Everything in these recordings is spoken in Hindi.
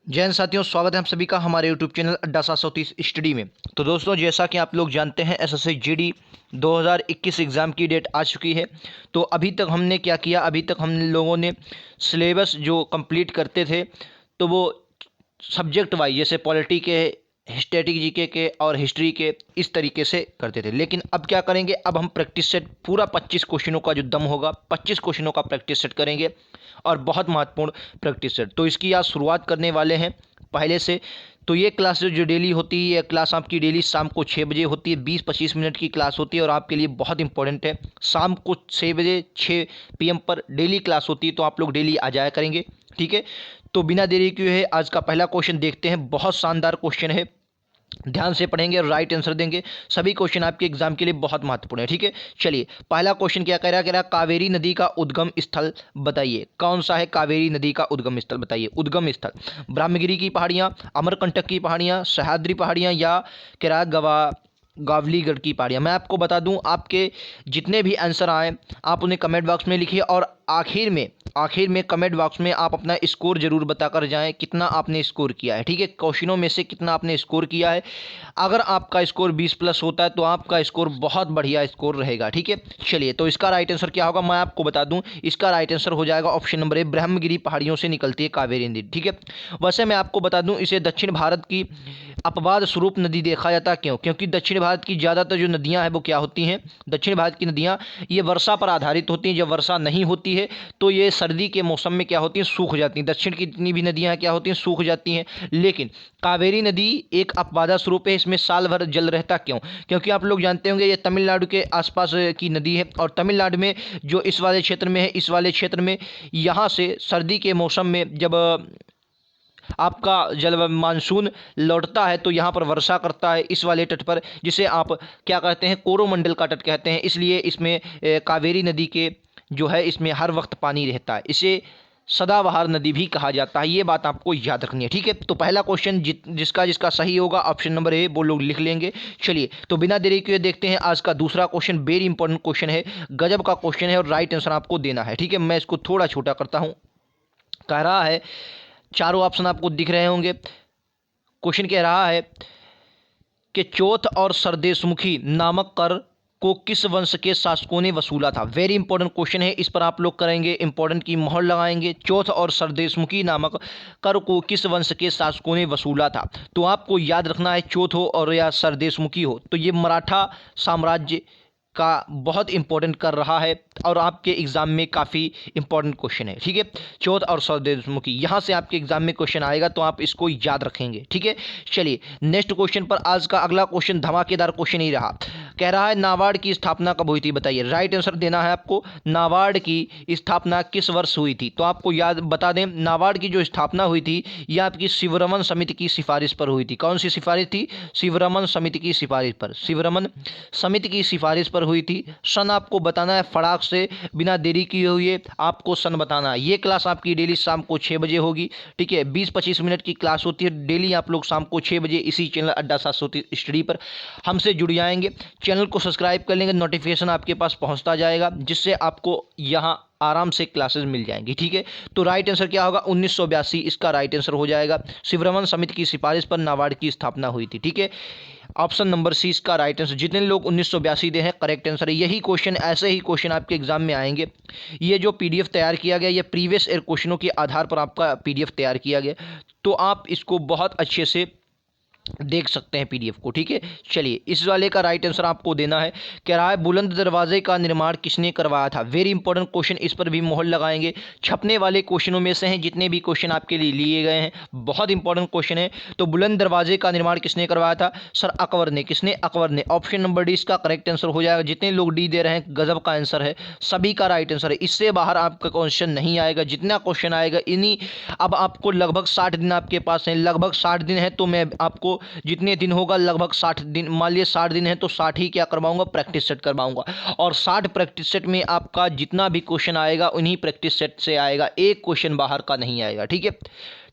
जय हिंद साथियों, स्वागत है आप सभी का हमारे यूट्यूब चैनल अड्डा 730 स्टडी में। तो दोस्तों, जैसा कि आप लोग जानते हैं एसएससी जीडी 2021 एग्ज़ाम की डेट आ चुकी है। तो अभी तक हमने क्या किया, अभी तक हम लोगों ने सिलेबस जो कंप्लीट करते थे तो वो सब्जेक्ट वाइज, जैसे पॉलिटी के, स्टैटिक जीके के और हिस्ट्री के, इस तरीके से करते थे। लेकिन अब क्या करेंगे, अब हम प्रैक्टिस सेट पूरा 25 क्वेश्चनों का जो दम होगा 25 क्वेश्चनों का प्रैक्टिस सेट करेंगे और बहुत महत्वपूर्ण प्रैक्टिस सेट। तो इसकी आज शुरुआत करने वाले हैं पहले से। तो ये क्लास जो डेली होती है, ये क्लास आपकी डेली शाम को 6 बजे होती है। 20-25 मिनट की क्लास होती है और आपके लिए बहुत इंपॉर्टेंट है। शाम को 6 बजे 6 PM पर डेली क्लास होती है, तो आप लोग डेली आ जाया करेंगे, ठीक है। तो बिना देरी किए हुए आज का पहला क्वेश्चन देखते हैं। बहुत शानदार क्वेश्चन है, ध्यान से पढ़ेंगे और राइट आंसर देंगे। सभी क्वेश्चन आपके एग्जाम के लिए बहुत महत्वपूर्ण है, ठीक है। चलिए, पहला क्वेश्चन क्या कह रहा है, कावेरी नदी का उद्गम स्थल बताइए। कौन सा है कावेरी नदी का उद्गम स्थल, बताइए। उद्गम स्थल ब्रह्मगिरी की पहाड़ियाँ, अमरकंटक की पहाड़ियाँ, सह्याद्री पहाड़ियाँ, या कह रहा गावलीगढ़ की पहाड़ियाँ। मैं आपको बता दूं, आपके जितने भी आंसर आए आप उन्हें कमेंट बॉक्स में लिखिए और आखिर में कमेंट बॉक्स में आप अपना स्कोर जरूर बताकर जाएं, कितना आपने स्कोर किया है, ठीक है। क्वेश्चनों में से कितना आपने स्कोर किया है। अगर आपका स्कोर 20+ होता है तो आपका स्कोर बहुत बढ़िया स्कोर रहेगा, ठीक है। चलिए, तो इसका राइट आंसर क्या होगा, मैं आपको बता दूं। इसका राइट आंसर हो जाएगा ऑप्शन नंबर ए, ब्रह्मगिरी पहाड़ियों से निकलती है कावेरी नदी, ठीक है। वैसे मैं आपको बता दूं, इसे दक्षिण भारत की अपवाद स्वरूप नदी देखा जाता है। क्यों? क्योंकि दक्षिण भारत की ज़्यादातर जो नदियां हैं वो क्या होती हैं, दक्षिण भारत की नदियां ये वर्षा पर आधारित होती हैं। जब वर्षा नहीं होती है तो ये सर्दी के मौसम में क्या होती हैं, सूख जाती हैं। दक्षिण की जितनी भी नदियां हैं क्या होती हैं, सूख जाती हैं। लेकिन कावेरी नदी एक अपवादा स्वरूप है, इसमें साल भर जल रहता। क्यों? क्योंकि आप लोग जानते होंगे ये तमिलनाडु के आसपास की नदी है और तमिलनाडु में जो इस वाले क्षेत्र में है, इस वाले क्षेत्र में यहाँ से सर्दी के मौसम में जब आपका जल मानसून लौटता है तो यहाँ पर वर्षा करता है इस वाले तट पर, जिसे आप क्या कहते हैं, कोरोमंडल का तट कहते हैं। इसलिए इसमें कावेरी नदी के जो है इसमें हर वक्त पानी रहता है। इसे सदाबहार नदी भी कहा जाता है। ये बात आपको याद रखनी है, ठीक है। तो पहला क्वेश्चन जिसका जिसका सही होगा ऑप्शन नंबर ए, वो लोग लिख लेंगे। चलिए, तो बिना देरी किए देखते हैं आज का दूसरा क्वेश्चन। वेरी इंपॉर्टेंट क्वेश्चन है, गजब का क्वेश्चन है और राइट आंसर आपको देना है, ठीक है। मैं इसको थोड़ा छोटा करता हूँ। कह रहा है, चारों ऑप्शन आपको दिख रहे होंगे। क्वेश्चन कह रहा है कि चौथ और सरदेशमुखी नामक कर को किस वंश के शासकों ने वसूला था। वेरी इंपॉर्टेंट क्वेश्चन है, इस पर आप लोग करेंगे इंपॉर्टेंट की मोहर लगाएंगे। चौथ और सरदेशमुखी नामक कर को किस वंश के शासकों ने वसूला था। तो आपको याद रखना है, चौथ हो और या सरदेशमुखी हो तो ये मराठा साम्राज्य का बहुत इंपॉर्टेंट कर रहा है और आपके एग्जाम में काफ़ी इंपॉर्टेंट क्वेश्चन है, ठीक है। चौथ और सरदेशमुखी यहाँ से आपके एग्जाम में क्वेश्चन आएगा तो आप इसको याद रखेंगे, ठीक है। चलिए, नेक्स्ट क्वेश्चन पर आज का अगला क्वेश्चन धमाकेदार क्वेश्चन ही रहा। कह रहा है, नाबार्ड की स्थापना कब हुई थी, बताइए। राइट आंसर देना है आपको। नाबार्ड की स्थापना किस वर्ष हुई थी। तो आपको याद बता दें, नाबार्ड की जो स्थापना हुई थी यह आपकी शिवरमन समिति की सिफारिश पर हुई थी। कौन सी सिफारिश थी? शिवरमन समिति की सिफारिश पर, शिवरमन समिति की सिफारिश पर हुई थी। सन आपको बताना है फटाक से, बिना देरी किए हुए आपको सन बताना है। ये क्लास आपकी डेली शाम को 6 बजे होगी, ठीक है। 20-25 मिनट की क्लास होती है डेली। आप लोग शाम को 6 बजे इसी चैनल अड्डा 730 स्टडी पर हमसे जुड़ जाएंगे। चैनल को सब्सक्राइब कर लेंगे, नोटिफिकेशन आपके पास पहुंचता जाएगा, जिससे आपको यहाँ आराम से क्लासेस मिल जाएंगी, ठीक है। तो राइट आंसर क्या होगा, 1982 इसका राइट आंसर हो जाएगा। शिवरमन समिति की सिफारिश पर नाबार्ड की स्थापना हुई थी, ठीक है। ऑप्शन नंबर सी इसका राइट आंसर। जितने लोग 1982 दे हैं करेक्ट आंसर है। यही क्वेश्चन, ऐसे ही क्वेश्चन आपके एग्जाम में आएंगे। ये जो पीडीएफ तैयार किया गया, ये प्रीवियस ईयर क्वेश्चनों के आधार पर आपका पीडीएफ तैयार किया गया, तो आप इसको बहुत अच्छे से देख सकते हैं पीडीएफ को, ठीक है। चलिए, इस वाले का राइट आंसर आपको देना है। कह रहा है, बुलंद दरवाजे का निर्माण किसने करवाया था। वेरी इंपॉर्टेंट क्वेश्चन, इस पर भी मोहर लगाएंगे। छपने वाले क्वेश्चनों में से हैं जितने भी क्वेश्चन आपके लिए लिए गए हैं, बहुत इंपॉर्टेंट क्वेश्चन है। तो बुलंद दरवाजे का निर्माण किसने करवाया था, सर अकबर ने। किसने? अकबर ने। ऑप्शन नंबर डी इसका करेक्ट आंसर हो जाएगा। जितने लोग डी दे रहे हैं गजब का आंसर है, सभी का राइट आंसर है। इससे बाहर आपका क्वेश्चन नहीं आएगा। जितना क्वेश्चन आएगा इन्हीं, अब आपको लगभग 60 दिन आपके पास हैं, लगभग 60 दिन है। तो मैं आपको जितने दिन होगा लगभग 60 दिन, मान लिया 60 दिन है तो 60 ही क्या करवाऊंगा, प्रैक्टिस सेट करवाऊंगा। और 60 प्रैक्टिस सेट में आपका जितना भी क्वेश्चन आएगा उन्हीं प्रैक्टिस सेट से आएगा, एक क्वेश्चन बाहर का नहीं आएगा, ठीक है।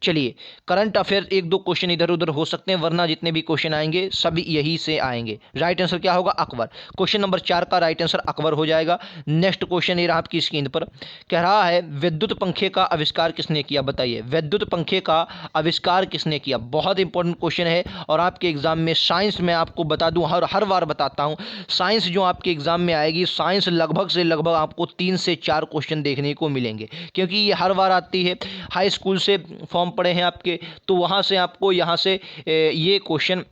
चलिए, करंट अफेयर एक दो क्वेश्चन इधर उधर हो सकते हैं, वरना जितने भी क्वेश्चन आएंगे सभी यही से आएंगे। राइट आंसर क्या होगा? अकबर। क्वेश्चन नंबर 4 का राइट आंसर अकबर हो जाएगा। नेक्स्ट क्वेश्चन ये रहा आपकी स्क्रीन पर, कह रहा है विद्युत पंखे का आविष्कार किसने किया? बताइए, विद्युत पंखे का आविष्कार किसने किया? बहुत इंपॉर्टेंट क्वेश्चन है और आपके एग्जाम में साइंस में आपको बता दूं, हर बार बताता हूं, साइंस जो आपके एग्जाम में आएगी, साइंस लगभग से लगभग आपको 3 से 4 क्वेश्चन देखने को मिलेंगे, क्योंकि ये हर बार आती है। हाई स्कूल से फॉर्म पड़े हैं आपके, तो वहाँ से आपको यहाँ से ये क्वेश्चन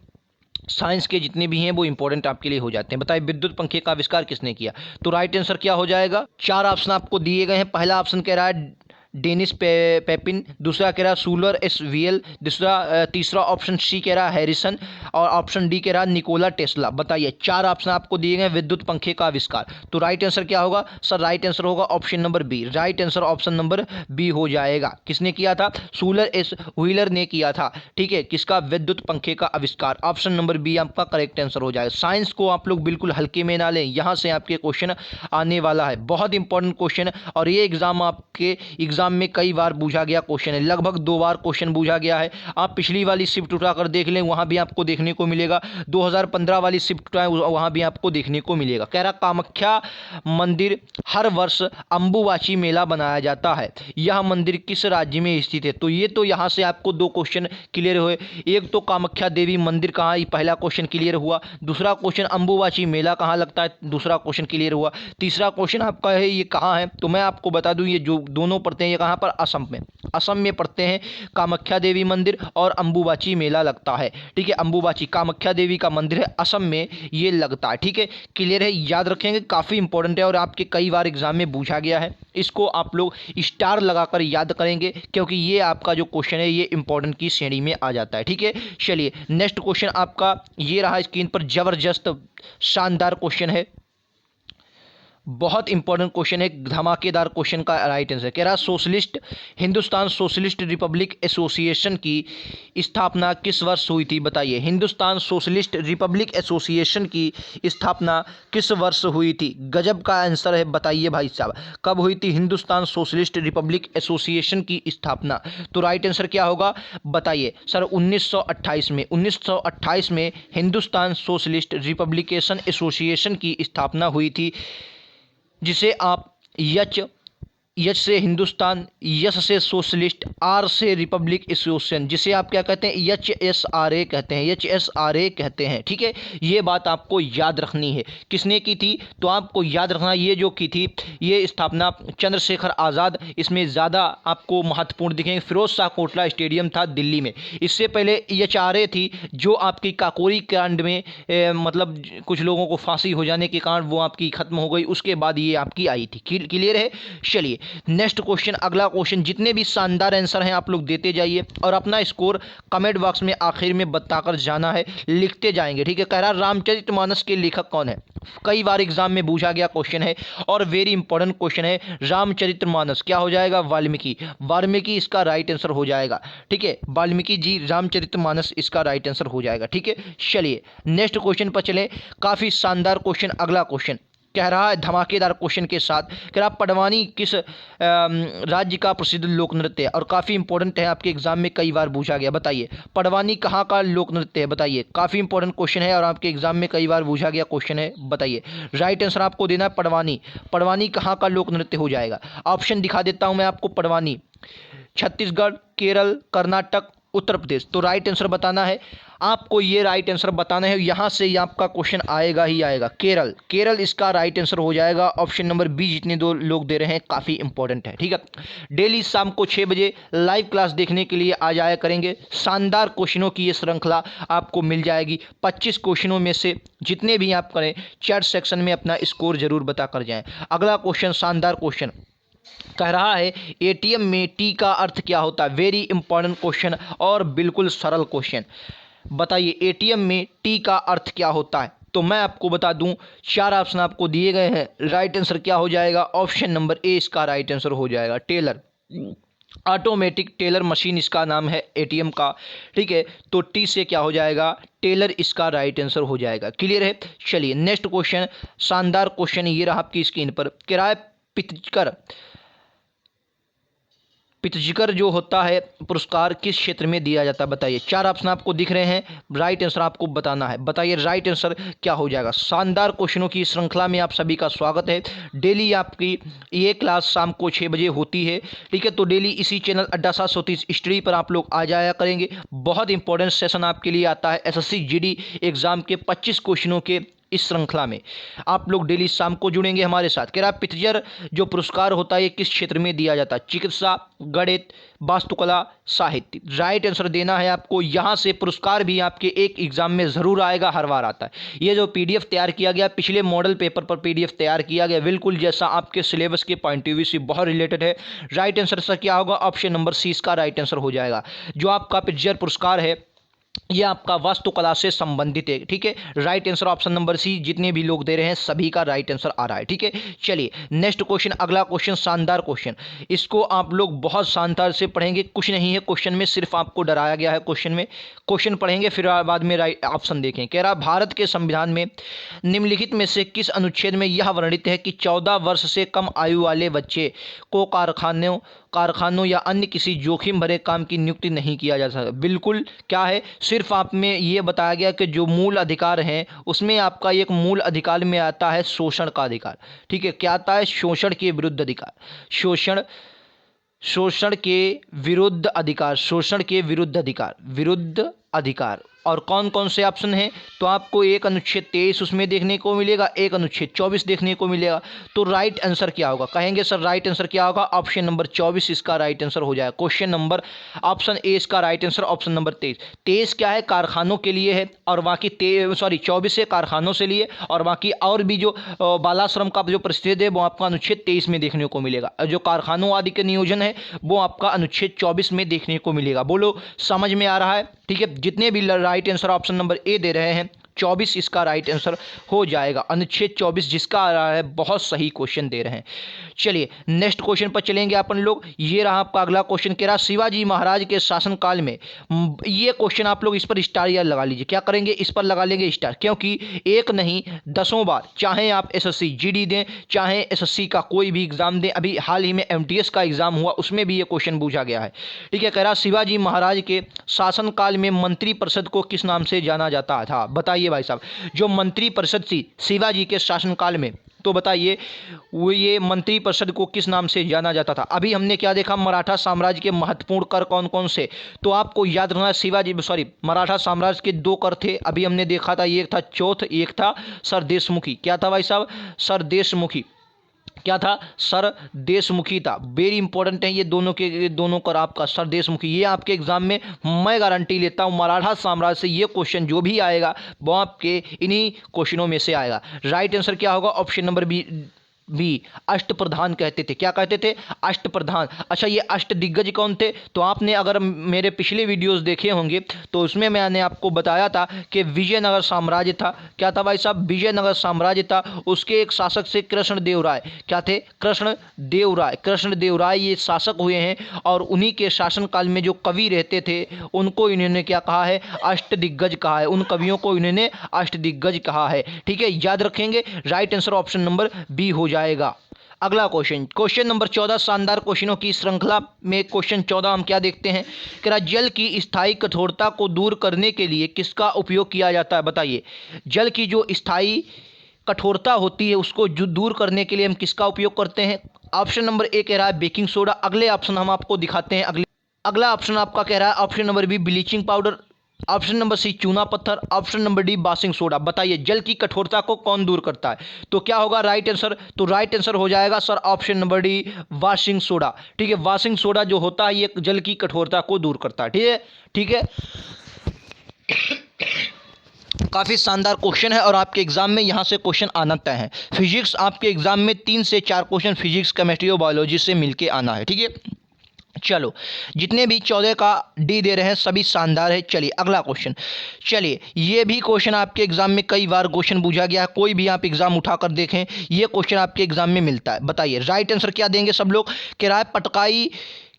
साइंस के जितने भी हैं वो इंपॉर्टेंट आपके लिए हो जाते हैं। बताइए, विद्युत पंखे का आविष्कार किसने किया? तो राइट आंसर क्या हो जाएगा? 4 ऑप्शन आपको दिए गए हैं। पहला ऑप्शन कह रहा है डेनिस पेपिन, दूसरा कह रहा है सूलर एस वीएल, तीसरा ऑप्शन सी कह रहा है हैरिसन, और ऑप्शन डी कह रहा है निकोला टेस्ला। बताइए, 4 ऑप्शन आपको दिए गए विद्युत पंखे का आविष्कार, तो राइट आंसर क्या होगा? सर राइट आंसर होगा option number B. Right answer option number B हो जाएगा। किसने किया था? सूलर एस व्हीलर ने किया था। ठीक है, किसका? विद्युत पंखे का आविष्कार। ऑप्शन नंबर बी आपका करेक्ट आंसर हो जाएगा। साइंस को आप लोग बिल्कुल हल्के में ना लें, यहाँ से आपके क्वेश्चन आने वाला है, बहुत इंपॉर्टेंट क्वेश्चन, और ये एग्जाम आपके एग्जाम में कई बार पूछा गया क्वेश्चन है, लगभग 2 बार क्वेश्चन पूछा गया है। आप पिछली वाली शिफ्ट उठाकर देख लें, वहां भी आपको देखने को मिलेगा। 2015 वाली शिफ्ट उठाएं, वहां भी आपको देखने को मिलेगा। कह रहा कामाख्या मंदिर हर वर्ष अंबुबाची मेला बनाया जाता है, यह मंदिर किस राज्य में स्थित है? तो ये तो यहां से आपको 2 क्वेश्चन क्लियर हुए। एक तो कामाख्या देवी मंदिर कहाँ है, पहला क्वेश्चन क्लियर हुआ। दूसरा क्वेश्चन अंबुबाची मेला कहाँ लगता है, दूसरा क्वेश्चन क्लियर हुआ। तीसरा क्वेश्चन आपका है ये कहाँ है, तो मैं आपको बता दूं ये जो दोनों पढ़ते हैं ये कहाँ पर? असम में। असम में पढ़ते हैं कामाख्या देवी मंदिर और अंबुबाची मेला लगता है। ठीक है, अंबुबाची कामाख्या देवी का मंदिर है, असम में ये लगता है। ठीक है, क्लियर है, याद रखेंगे, काफ़ी इंपॉर्टेंट है और आपके कई बार एग्जाम में पूछा गया है। इसको आप लोग स्टार लगाकर याद करेंगे, क्योंकि ये आपका जो क्वेश्चन है ये इंपॉर्टेंट की श्रेणी में आ जाता है। ठीक है, चलिए नेक्स्ट क्वेश्चन आपका ये रहा स्क्रीन पर, जबरदस्त शानदार क्वेश्चन है, बहुत इंपॉर्टेंट क्वेश्चन है, धमाकेदार क्वेश्चन का राइट आंसर। कह रहा socialist Hindustan socialist Republic association की स्थापना किस वर्ष हुई थी? बताइए, हिंदुस्तान सोशलिस्ट रिपब्लिक एसोसिएशन की स्थापना किस वर्ष हुई थी? गजब का आंसर है, बताइए भाई साहब, कब हुई थी हिंदुस्तान सोशलिस्ट रिपब्लिक एसोसिएशन की स्थापना? तो राइट आंसर क्या होगा? बताइए सर। 1928 में, 1928 में हिंदुस्तान सोशलिस्ट रिपब्लिकेशन एसोसिएशन की स्थापना हुई थी, जिसे आप यच से हिंदुस्तान, यस से सोशलिस्ट, आर से रिपब्लिक एसोसिएशन, जिसे आप क्या कहते हैं? HSRA कहते हैं, HSRA कहते हैं। ठीक है, ये बात आपको याद रखनी है। किसने की थी? तो आपको याद रखना, ये जो की थी ये स्थापना चंद्रशेखर आज़ाद, इसमें ज़्यादा आपको महत्वपूर्ण दिखेंगे। फिरोज शाह कोटला स्टेडियम था दिल्ली में। इससे पहले HRA थी, जो आपकी काकोरी कांड में मतलब कुछ लोगों को फांसी हो जाने के कारण वो आपकी खत्म हो गई, उसके बाद ये आपकी आई थी। क्लियर है? चलिए नेक्स्ट क्वेश्चन, अगला क्वेश्चन। जितने भी शानदार आंसर हैं आप लोग देते जाइए और अपना स्कोर कमेंट बॉक्स में आखिर में बताकर जाना है, लिखते जाएंगे। ठीक है, कह रहा रामचरितमानस के लेखक कौन है? कई बार एग्जाम में पूछा गया क्वेश्चन है और वेरी इंपॉर्टेंट क्वेश्चन है। रामचरितमानस क्या हो जाएगा? वाल्मीकि। वाल्मीकि इसका राइट आंसर हो जाएगा। ठीक है, वाल्मीकि जी, रामचरितमानस इसका राइट आंसर हो जाएगा। ठीक है, चलिए नेक्स्ट क्वेश्चन पर चले। काफी शानदार क्वेश्चन, अगला क्वेश्चन कह रहा है धमाकेदार क्वेश्चन के साथ, कह रहा पडवानी किस राज्य का प्रसिद्ध लोक नृत्य है? और काफ़ी इंपॉर्टेंट है, आपके एग्जाम में कई बार पूछा गया। बताइए, पडवानी कहाँ का लोक नृत्य है? बताइए, काफ़ी इंपॉर्टेंट क्वेश्चन है और आपके एग्जाम में कई बार पूछा गया क्वेश्चन है। बताइए, राइट आंसर आपको देना है पडवानी। पडवानी कहाँ का लोक नृत्य हो जाएगा? ऑप्शन दिखा देता हूँ मैं आपको। पडवानी छत्तीसगढ़, केरल, कर्नाटक, उत्तर प्रदेश। तो राइट आंसर बताना है आपको, ये राइट आंसर बताना है, यहाँ से आपका क्वेश्चन आएगा ही आएगा। केरल, केरल इसका राइट आंसर हो जाएगा। ऑप्शन नंबर बी जितने 2 लोग दे रहे हैं काफ़ी इंपॉर्टेंट है। ठीक है, डेली शाम को 6 बजे लाइव क्लास देखने के लिए आ जाया करेंगे। शानदार क्वेश्चनों की ये श्रृंखला आपको मिल जाएगी। 25 क्वेश्चनों में से जितने भी आप करें, चैट सेक्शन में अपना स्कोर जरूर बता कर जाएँ। अगला क्वेश्चन, शानदार क्वेश्चन कह रहा है एटीएम में टी का अर्थ क्या होता है? वेरी इंपॉर्टेंट क्वेश्चन और बिल्कुल सरल क्वेश्चन। बताइए, एटीएम में टी का अर्थ क्या होता है? तो मैं आपको बता दूं, 4 ऑप्शन आपको दिए गए हैं। राइट आंसर क्या हो जाएगा? ऑप्शन नंबर ए इसका राइट आंसर हो जाएगा, टेलर। ऑटोमेटिक टेलर मशीन इसका नाम है एटीएम का। ठीक है, तो टी से क्या हो जाएगा? टेलर इसका राइट आंसर हो जाएगा। क्लियर है? चलिए नेक्स्ट क्वेश्चन, शानदार क्वेश्चन ये रहा आपकी स्क्रीन पर। किराए पितकर पित्जकर जो होता है पुरस्कार किस क्षेत्र में दिया जाता है बताइए। चार ऑप्शन आपको दिख रहे हैं, राइट आंसर आपको बताना है। बताइए राइट आंसर क्या हो जाएगा। शानदार क्वेश्चनों की श्रृंखला में आप सभी का स्वागत है। डेली आपकी ये क्लास शाम को 6 बजे होती है, ठीक है। तो डेली इसी चैनल अड्डा 730 स्टडी पर आप लोग आ जाया करेंगे। बहुत इंपॉर्टेंट सेशन आपके लिए आता है एसएससी जीडी एग्जाम के 25 क्वेश्चनों के इस श्रृंखला में आप लोग डेली शाम को जुड़ेंगे हमारे साथ। कह रहा है पित्जर जो पुरस्कार होता है ये किस क्षेत्र में दिया जाता है। चिकित्सा, गणित, वास्तुकला, साहित्य। राइट आंसर देना है आपको। यहाँ से पुरस्कार भी आपके एक एग्जाम में ज़रूर आएगा, हर बार आता है। ये जो पीडीएफ तैयार किया गया पिछले मॉडल पेपर पर पीडीएफ तैयार किया गया, बिल्कुल जैसा आपके सिलेबस के पॉइंट ऑफ व्यू से बहुत रिलेटेड है। राइट आंसर सर क्या होगा, ऑप्शन नंबर सी इसका राइट आंसर हो जाएगा। जो आपका पित्जर पुरस्कार है ये आपका वास्तुकला से संबंधित है, ठीक है। Right answer option number C, जितने भी लोग दे रहे हैं सभी का राइट आंसर आ रहा है, ठीक है। चलिए नेक्स्ट क्वेश्चन, अगला क्वेश्चन शानदार क्वेश्चन। इसको आप लोग बहुत शानदार से पढ़ेंगे, कुछ नहीं है क्वेश्चन में, सिर्फ आपको डराया गया है क्वेश्चन में। क्वेश्चन पढ़ेंगे फिर बाद में राइट ऑप्शन देखें। कह रहा भारत के संविधान में निम्नलिखित में से किस अनुच्छेद में यह वर्णित है कि 14 वर्ष से कम आयु वाले बच्चे को कारखानों या अन्य किसी जोखिम भरे काम की नियुक्ति नहीं किया जा सकता। बिल्कुल क्या है, सिर्फ आप में ये बताया गया कि जो मूल अधिकार हैं उसमें आपका एक मूल अधिकार में आता है शोषण का अधिकार, ठीक है। क्या आता है, शोषण के विरुद्ध अधिकार, शोषण के विरुद्ध अधिकार, शोषण के विरुद्ध अधिकार, विरुद्ध अधिकार। और कौन कौन से ऑप्शन हैं, तो आपको एक अनुच्छेद 23 उसमें देखने को मिलेगा, एक अनुच्छेद 24 देखने को मिलेगा। तो राइट आंसर क्या होगा, कहेंगे सर राइट आंसर क्या होगा, ऑप्शन नंबर 24 इसका राइट आंसर हो जाएगा। क्वेश्चन नंबर ऑप्शन ए इसका राइट आंसर, ऑप्शन नंबर 23 क्या है, कारखानों के लिए है, और बाकी 24 है कारखानों से लिए, और बाकी और भी जो बालाश्रम का जो परिच्छेद है वो आपका अनुच्छेद 23 में देखने को मिलेगा। जो कारखानों आदि के नियोजन है वो आपका अनुच्छेद 24 में देखने को मिलेगा। बोलो समझ में आ रहा है, ठीक है। जितने भी right answer option number A दे रहे हैं 24 इसका राइट आंसर हो जाएगा। अनुच्छेद 24 जिसका आ रहा है बहुत सही क्वेश्चन दे रहे हैं। चलिए नेक्स्ट क्वेश्चन पर चलेंगे अपन लोग। ये रहा आपका अगला क्वेश्चन। कह रहा शिवाजी महाराज के शासनकाल में, ये क्वेश्चन आप लोग इस पर स्टार या लगा लीजिए। क्या करेंगे, इस पर लगा लेंगे स्टार, क्योंकि एक नहीं 10 बार, चाहे आप एसएससी जीडी दें, चाहे एसएससी का कोई भी एग्जाम दें, अभी हाल ही में एमटीएस का एग्जाम हुआ उसमें भी ये क्वेश्चन पूछा गया है, ठीक है। कह रहा शिवाजी महाराज के शासनकाल में मंत्रिपरिषद को किस नाम से जाना जाता था। बताइए भाई साहब, जो मंत्रिपरिषद थी शिवाजी के शासनकाल में, तो बताइए वो ये मंत्रिपरिषद को किस नाम से जाना जाता था। अभी हमने क्या देखा, मराठा साम्राज्य के महत्वपूर्ण कर कौन कौन से, तो आपको याद रखना मराठा साम्राज्य के 2 कर थे, अभी हमने देखा था, एक था चौथ, एक था सर देशमुखी। क्या था भाई साहब, सर देशमुखी। क्या था, सर देशमुखी था। वेरी इंपॉर्टेंट है ये दोनों के दोनों कर आपका सर देशमुखी। ये आपके एग्जाम में मैं गारंटी लेता हूँ मराठा साम्राज्य से ये क्वेश्चन जो भी आएगा वो आपके इन्हीं क्वेश्चनों में से आएगा। राइट आंसर क्या होगा, ऑप्शन नंबर बी अष्टप्रधान कहते थे। क्या कहते थे, अष्टप्रधान। अच्छा ये अष्टदिग्गज कौन थे, तो आपने अगर मेरे पिछले वीडियोस देखे होंगे तो उसमें मैंने आपको बताया था कि विजयनगर साम्राज्य था। क्या था भाई साहब, विजयनगर साम्राज्य था। उसके एक शासक से कृष्णदेव राय, क्या थे, कृष्णदेव राय ये शासक हुए हैं, और उन्हीं के शासनकाल में जो कवि रहते थे उनको इन्होंने क्या कहा है, अष्टदिग्गज कहा है। उन कवियों को इन्होंने अष्टदिग्गज कहा है, ठीक है, याद रखेंगे। Right answer option number B हो जाएगा। अगला क्वेश्चन नंबर 14, शानदार क्वेश्चनों की श्रृंखला में क्वेश्चन 14 हम क्या देखते हैं कि जल की स्थायी कठोरता को दूर करने के लिए किसका उपयोग किया जाता है। बताइए, जल की जो स्थायी कठोरता होती है उसको जो दूर करने के लिए हम किसका उपयोग करते हैं। ऑप्शन नंबर ए कह रहा है बेकिंग सोडा। अगले ऑप्शन हम आपको दिखाते हैं। अगला ऑप्शन आपका कह रहा है option number B bleaching powder, option number C चूना पत्थर, option number D washing soda. बताइए जल की कठोरता को कौन दूर करता है, तो क्या होगा राइट आंसर, तो राइट आंसर हो जाएगा sir option number D washing soda, ठीक है। वाशिंग सोडा जो होता है ये जल की कठोरता को दूर करता है, ठीक है। काफ़ी शानदार क्वेश्चन है और आपके एग्जाम में यहाँ से क्वेश्चन आना तय है। फिजिक्स आपके एग्जाम में 3 से 4 क्वेश्चन फिजिक्स, केमिस्ट्री और बायोलॉजी से मिलके आना है, ठीक है। चलो जितने भी 14 का डी दे रहे हैं सभी शानदार है। चलिए अगला क्वेश्चन, चलिए ये भी क्वेश्चन आपके एग्जाम में कई बार क्वेश्चन पूछा गया है, कोई भी आप एग्जाम उठाकर देखें ये क्वेश्चन आपके एग्जाम में मिलता है। बताइए राइट आंसर क्या देंगे सब लोग। किराए पटकाई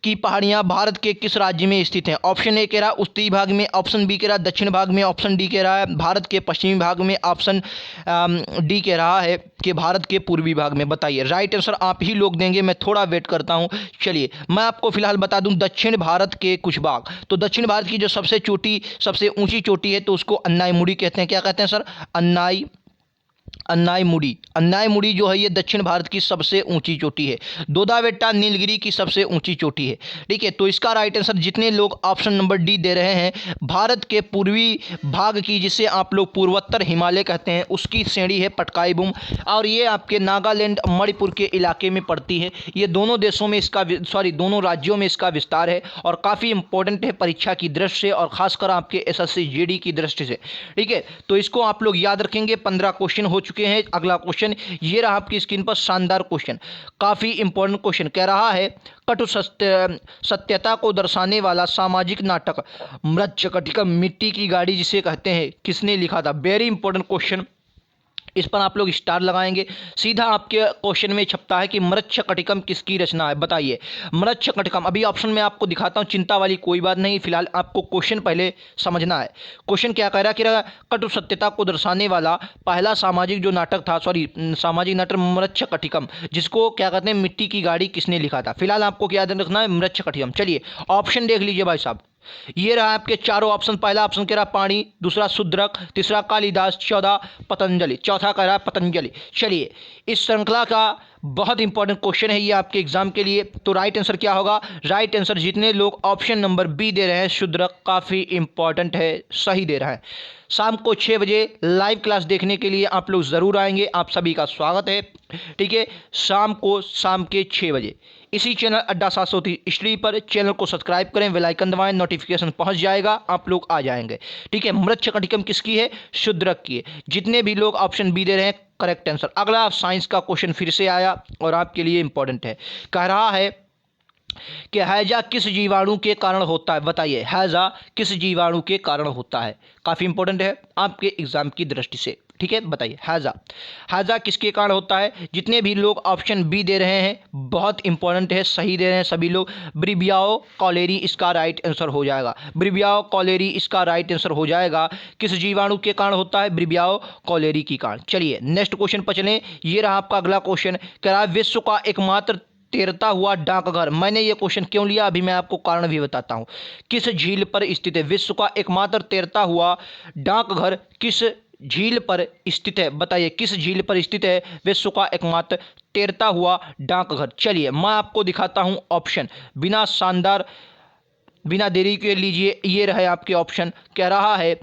की पहाड़ियाँ भारत के किस राज्य में स्थित हैं? ऑप्शन ए कह रहा है उत्तरी भाग में, ऑप्शन बी कह रहा है दक्षिण भाग में, ऑप्शन डी कह रहा है भारत के पश्चिमी भाग में, ऑप्शन डी कह रहा है कि भारत के पूर्वी भाग में। बताइए, राइट आंसर आप ही लोग देंगे, मैं थोड़ा वेट करता हूं। चलिए मैं आपको फिलहाल बता दूं दक्षिण भारत के कुछ भाग। तो दक्षिण भारत की जो सबसे ऊंची चोटी है तो उसको अन्नाईमुड़ी कहते हैं। क्या कहते हैं सर? अन्नाईमुड़ी जो है ये दक्षिण भारत की सबसे ऊंची चोटी है। दोदाबेट्टा नीलगिरी की सबसे ऊंची चोटी है। ठीक है, तो इसका राइट आंसर जितने लोग ऑप्शन नंबर डी दे रहे हैं, भारत के पूर्वी भाग की, जिसे आप लोग पूर्वोत्तर हिमालय कहते हैं, उसकी श्रेणी है पटकाई-बुम, और ये आपके नागालैंड मणिपुर के इलाके में पड़ती है। ये दोनों देशों में दोनों राज्यों में इसका विस्तार है और काफ़ी इंपॉर्टेंट है परीक्षा की दृष्टि से और खासकर आपके एसएससी जीडी की दृष्टि से। ठीक है, तो इसको आप लोग याद रखेंगे। 15 क्वेश्चन हो चुके हैं। अगला क्वेश्चन ये रहा आपकी स्क्रीन पर, शानदार क्वेश्चन, काफी इंपॉर्टेंट क्वेश्चन। कह रहा है कटु सत्यता को दर्शाने वाला सामाजिक नाटक मृच्छकटिकम मिट्टी की गाड़ी जिसे कहते हैं, किसने लिखा था? वेरी इंपॉर्टेंट क्वेश्चन, इस पर आप लोग स्टार लगाएंगे। सीधा आपके क्वेश्चन में छपता है कि मृच्छकटिकम किसकी रचना है। बताइए मृच्छकटिकम। अभी ऑप्शन में आपको दिखाता हूं, चिंता वाली कोई बात नहीं, फिलहाल आपको क्वेश्चन पहले समझना है। क्वेश्चन क्या कह रहा है कि कटु सत्यता को दर्शाने वाला पहला सामाजिक नाटक मृच्छकटिकम, जिसको क्या कहते हैं मिट्टी की गाड़ी, किसने लिखा था? फिलहाल आपको क्या याद रखना है? मृच्छकटिकम। चलिए ऑप्शन देख लीजिए भाई साहब, ये रहा आपके चारों ऑप्शन। पहला ऑप्शन कह रहा पाणी, दूसरा शूद्रक, तीसरा कालिदास, चौथा कह रहा पतंजलि। चलिए इस श्रृंखला का बहुत इंपॉर्टेंट क्वेश्चन है ये आपके एग्जाम के लिए। तो राइट आंसर क्या होगा? राइट आंसर जितने लोग ऑप्शन नंबर बी दे रहे हैं शूद्रक, काफी इंपॉर्टेंट है, सही दे रहा है। शाम को 6 बजे लाइव क्लास देखने के लिए आप लोग जरूर आएंगे, आप सभी का स्वागत है। ठीक है, शाम के 6 बजे इसी चैनल अड्डा 730 स्ट्री पर चैनल को सब्सक्राइब करें, बेल आइकन दबाएं, नोटिफिकेशन पहुंच जाएगा, आप लोग आ जाएंगे। ठीक है, मृच्छकटिकम किसकी है? शूद्रक की है। जितने भी लोग ऑप्शन बी दे रहे हैं करेक्ट आंसर। अगला साइंस का क्वेश्चन फिर से आया और आपके लिए इंपॉर्टेंट है। कह रहा है कि हैजा किस जीवाणु के कारण होता है? बताइए हैजा किस जीवाणु के कारण होता है? काफी इंपॉर्टेंट है आपके एग्जाम की दृष्टि से। ठीक है, बताइए हैजा किसके कारण होता है? जितने भी लोग ऑप्शन बी दे रहे हैं बहुत इंपॉर्टेंट है, सही दे रहे हैं सभी लोग। ब्रिबियाओ कॉलेरी इसका राइट आंसर हो जाएगा। ब्रिबियाओ कॉलेरी इसका राइट आंसर हो जाएगा। किस जीवाणु के कारण होता है? ब्रिबियाओ कॉलेरी के कारण। चलिए नेक्स्ट क्वेश्चन पर चलें। ये रहा आपका अगला क्वेश्चन। कह रहा है विश्व का एकमात्र तैरता हुआ डाकघर। मैंने ये क्वेश्चन क्यों लिया अभी मैं आपको कारण भी बताता हूं। किस झील पर स्थित है? विश्व का एकमात्र तैरता हुआ डाकघर किस झील पर स्थित है? बताइए किस झील पर स्थित है विश्व का एकमात्र तैरता हुआ डाकघर? चलिए मैं आपको दिखाता हूं ऑप्शन, बिना देरी के लीजिए। ये रहे आपके ऑप्शन। कह रहा है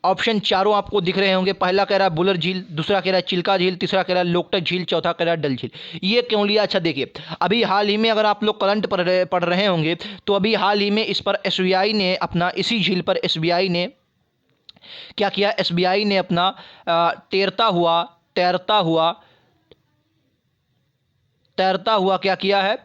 ऑप्शन चारों आपको दिख रहे होंगे। पहला कह रहा है बुलर झील, दूसरा कह रहा है चिल्का झील, तीसरा कह रहा है लोकटक झील, चौथा कह रहा है डल झील। ये क्यों लिया? अच्छा देखिए, अभी हाल ही में अगर आप लोग करंट पढ़ रहे होंगे तो अभी हाल ही में इस पर एसबीआई ने अपना, इसी झील पर एसबीआई ने क्या किया? एसबीआई ने अपना तैरता हुआ क्या किया है?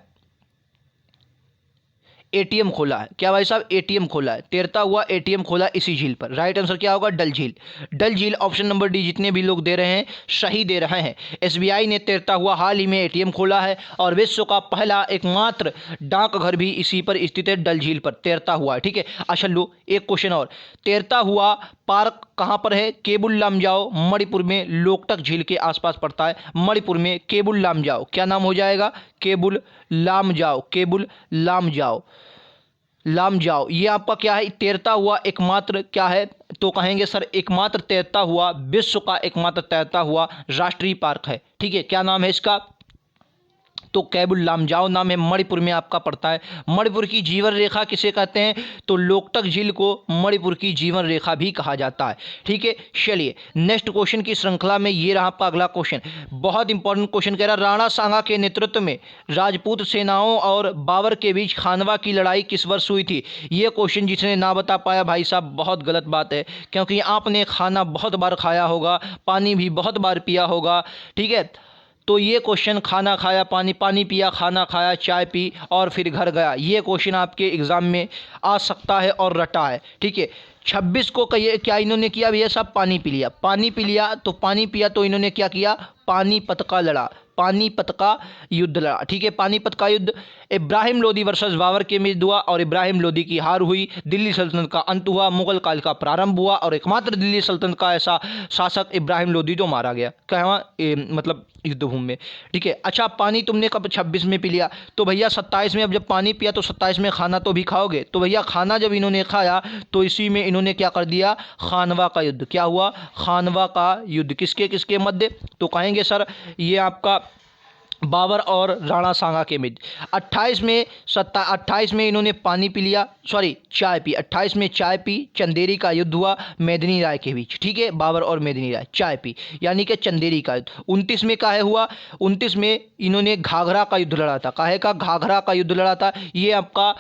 एटीएम खोला है। क्या भाई साहब? एटीएम खोला है, तैरता हुआ एटीएम खोला इसी झील पर। राइट आंसर क्या होगा? डल झील। डल झील ऑप्शन नंबर डी जितने भी लोग दे रहे हैं सही दे रहे हैं। एसबीआई ने तैरता हुआ हाल ही में एटीएम खोला है और विश्व का पहला एकमात्र डाकघर भी इसी पर स्थित है, डल झील पर तैरता हुआ है। ठीक है, अच्छा लो एक क्वेश्चन और। तैरता हुआ पार्क कहां पर है? केबुल लामजाओ मणिपुर में, लोकटक झील के आसपास पड़ता है मणिपुर में। केबुल लामजाओ क्या नाम हो जाएगा? केबुल लामजाओ। ये आपका क्या है? तैरता हुआ एकमात्र क्या है? तो कहेंगे सर एकमात्र तैरता हुआ, विश्व का एकमात्र तैरता हुआ राष्ट्रीय पार्क है। ठीक है, क्या नाम है इसका? तो केबुल लामजाओ नाम है, मणिपुर में आपका पड़ता है। मणिपुर की जीवन रेखा किसे कहते हैं? तो लोकटक झील को मणिपुर की जीवन रेखा भी कहा जाता है। ठीक है, चलिए नेक्स्ट क्वेश्चन की श्रृंखला में ये रहा आपका अगला क्वेश्चन, बहुत इंपॉर्टेंट क्वेश्चन। कह रहा राणा सांगा के नेतृत्व में राजपूत सेनाओं और बाबर के बीच खानवा की लड़ाई किस वर्ष हुई थी? ये क्वेश्चन जिसने ना बता पाया भाई साहब बहुत गलत बात है, क्योंकि आपने खाना बहुत बार खाया होगा, पानी भी बहुत बार पिया होगा। ठीक है, तो ये क्वेश्चन खाना खाया, पानी पिया, खाना खाया, चाय पी और फिर घर गया, ये क्वेश्चन आपके एग्जाम में आ सकता है और रटा है। ठीक है, 26 को क्या इन्होंने किया भैया साहब? पानी पी लिया तो इन्होंने क्या किया? पानीपत का लड़ा। पानीपत का युद्ध लड़ा। ठीक है, पानीपत का युद्ध इब्राहिम लोदी वर्सेस बाबर के बीच हुआ और इब्राहिम लोदी की हार हुई। दिल्ली सल्तनत का अंत हुआ, मुगल काल का प्रारंभ हुआ और एकमात्र दिल्ली सल्तनत का ऐसा शासक इब्राहिम लोदी जो मारा गया कहाँ, मतलब युद्धभूमि में। ठीक है, अच्छा पानी तुमने कब 26 में पी लिया, तो भैया 27 में अब जब पानी पिया तो 27 में खाना तो भी खाओगे। तो भैया खाना जब इन्होंने खाया तो इसी में इन्होंने क्या कर दिया, खानवा का युद्ध। क्या हुआ, खानवा का युद्ध। किसके किसके मध्य, तो कहेंगे सर ये आपका बाबर और राणा सांगा के मध्य। 28 में इन्होंने पानी पी लिया, सॉरी चाय पी। 28 में चाय पी, चंदेरी का युद्ध हुआ मेदिनी राय के बीच। ठीक है, बाबर और मेदिनी राय चाय पी, यानी कि चंदेरी का युद्ध। 29 में काहे हुआ, 29 में इन्होंने घाघरा का युद्ध लड़ा था। काहे का, घाघरा का युद्ध लड़ा था। ये आपका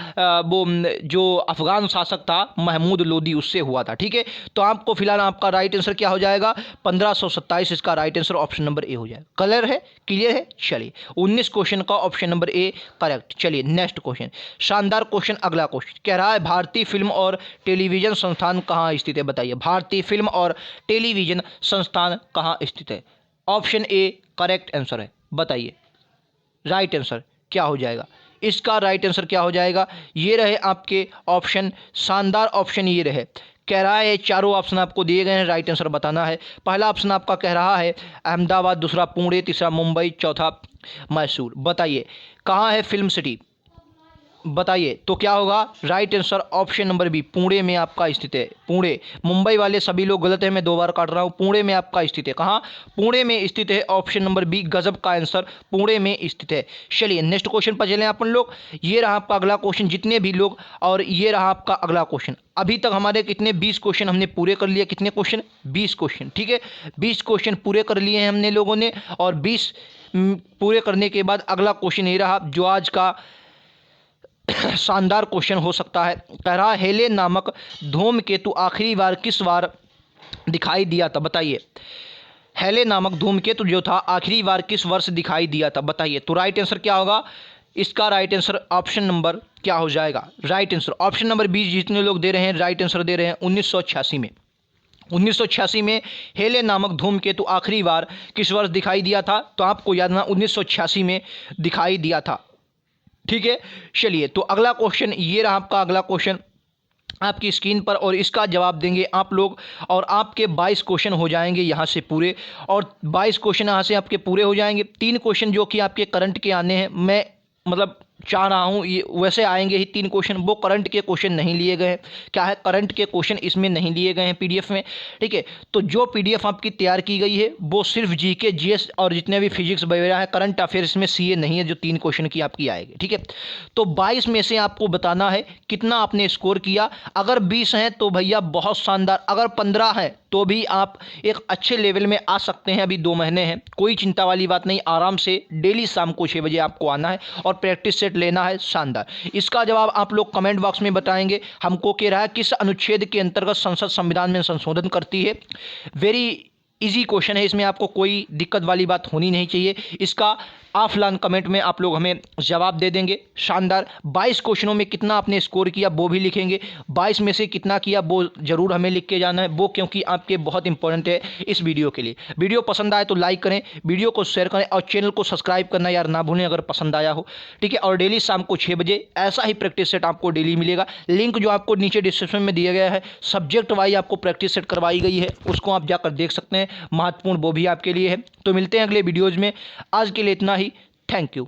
वो जो अफगान शासक था महमूद लोदी, उससे हुआ था। ठीक है, तो आपको फिलहाल आपका राइट आंसर क्या हो जाएगा, 1527 इसका राइट आंसर ऑप्शन नंबर ए हो जाएगा। कलर है, क्लियर है। चलिए 19 क्वेश्चन का ऑप्शन नंबर ए करेक्ट। चलिए नेक्स्ट क्वेश्चन, शानदार क्वेश्चन। अगला क्वेश्चन कह रहा है भारतीय फिल्म और टेलीविजन संस्थान कहाँ स्थित है, बताइए। भारतीय फिल्म और टेलीविजन संस्थान कहाँ स्थित है, ऑप्शन ए करेक्ट आंसर है। बताइए राइट आंसर क्या हो जाएगा, इसका राइट आंसर क्या हो जाएगा। ये रहे आपके ऑप्शन, शानदार ऑप्शन ये रहे। कह रहा है चारों ऑप्शन आपको दिए गए हैं, राइट आंसर बताना है। पहला ऑप्शन आपका कह रहा है अहमदाबाद, दूसरा पुणे, तीसरा मुंबई, चौथा मैसूर। बताइए कहाँ है फिल्म सिटी, बताइए। तो क्या होगा right answer option number B, Pune में आपका स्थित है। पुणे, मुंबई वाले सभी लोग गलत है, मैं 2 बार काट रहा हूँ। पुणे में आपका स्थित है, कहाँ, पुणे में स्थित है। ऑप्शन नंबर बी गजब का आंसर, पुणे में स्थित है। चलिए नेक्स्ट क्वेश्चन पर चलें अपन लोग। ये रहा आपका अगला क्वेश्चन, जितने भी लोग, और ये रहा आपका अगला क्वेश्चन। अभी तक हमारे कितने 20 क्वेश्चन हमने पूरे कर लिए। कितने क्वेश्चन, 20 क्वेश्चन। ठीक है, 20 क्वेश्चन पूरे कर लिए हैं हमने लोगों ने, और 20 पूरे करने के बाद अगला क्वेश्चन ये रहा जो आज का शानदार क्वेश्चन हो सकता है। कह रहा हेले नामक धूमकेतु आखिरी बार किस बार दिखाई दिया था, बताइए। हेले नामक धूमकेतु जो था आखिरी बार किस वर्ष दिखाई दिया था, बताइए। तो राइट आंसर क्या होगा, इसका राइट आंसर ऑप्शन नंबर क्या हो जाएगा, राइट आंसर ऑप्शन नंबर 20 जितने लोग दे रहे हैं राइट आंसर दे रहे हैं 1986 में। 1986 में हेले नामक धूमकेतु आखिरी बार किस वर्ष दिखाई दिया था, तो आपको याद ना 1986 में दिखाई दिया था। ठीक है, चलिए तो अगला क्वेश्चन ये रहा आपका अगला क्वेश्चन आपकी स्क्रीन पर, और इसका जवाब देंगे आप लोग, और आपके 22 क्वेश्चन हो जाएंगे यहाँ से पूरे, और 22 क्वेश्चन यहाँ से आपके पूरे हो जाएंगे। 3 क्वेश्चन जो कि आपके करंट के आने हैं, मैं मतलब चाह रहा हूँ ये वैसे आएंगे ही 3 क्वेश्चन, वो करंट के क्वेश्चन नहीं लिए गए हैं। क्या है, करंट के क्वेश्चन इसमें नहीं लिए गए हैं पीडीएफ में। ठीक है, तो जो पीडीएफ आपकी तैयार की गई है वो सिर्फ जीके, जीएस और जितने भी फिजिक्स वगैरह है, करंट अफेयर्स में सीए नहीं है जो 3 क्वेश्चन की आपकी आएगी। ठीक है, तो 22 में से आपको बताना है कितना आपने स्कोर किया। अगर 20 हैं तो भैया बहुत शानदार, अगर 15 है तो भी आप एक अच्छे लेवल में आ सकते हैं। अभी 2 महीने हैं, कोई चिंता वाली बात नहीं। आराम से डेली शाम को 6 बजे आपको आना है और प्रैक्टिस सेट लेना है। शानदार, इसका जवाब आप लोग कमेंट बॉक्स में बताएंगे। हमको कह रहा है किस अनुच्छेद के अंतर्गत संसद संविधान में संशोधन करती है। वेरी इजी क्वेश्चन है, इसमें आपको कोई दिक्कत वाली बात होनी नहीं चाहिए। इसका ऑफलाइन कमेंट में आप लोग हमें जवाब दे देंगे। शानदार, 22 क्वेश्चनों में कितना आपने स्कोर किया वो भी लिखेंगे, 22 में से कितना किया वो जरूर हमें लिख के जाना है वो, क्योंकि आपके बहुत इंपॉर्टेंट है इस वीडियो के लिए। वीडियो पसंद आए तो लाइक करें, वीडियो को शेयर करें और चैनल को सब्सक्राइब करना यार ना भूलें अगर पसंद आया हो। ठीक है, और डेली शाम को 6 बजे ऐसा ही प्रैक्टिस सेट आपको डेली मिलेगा। लिंक जो आपको नीचे डिस्क्रिप्शन में दिया गया है, सब्जेक्ट वाइज आपको प्रैक्टिस सेट करवाई गई है, उसको आप जाकर देख सकते हैं। महत्वपूर्ण वो भी आपके लिए है। तो मिलते हैं अगले वीडियोज़ में, आज के लिए इतना ही। Thank you.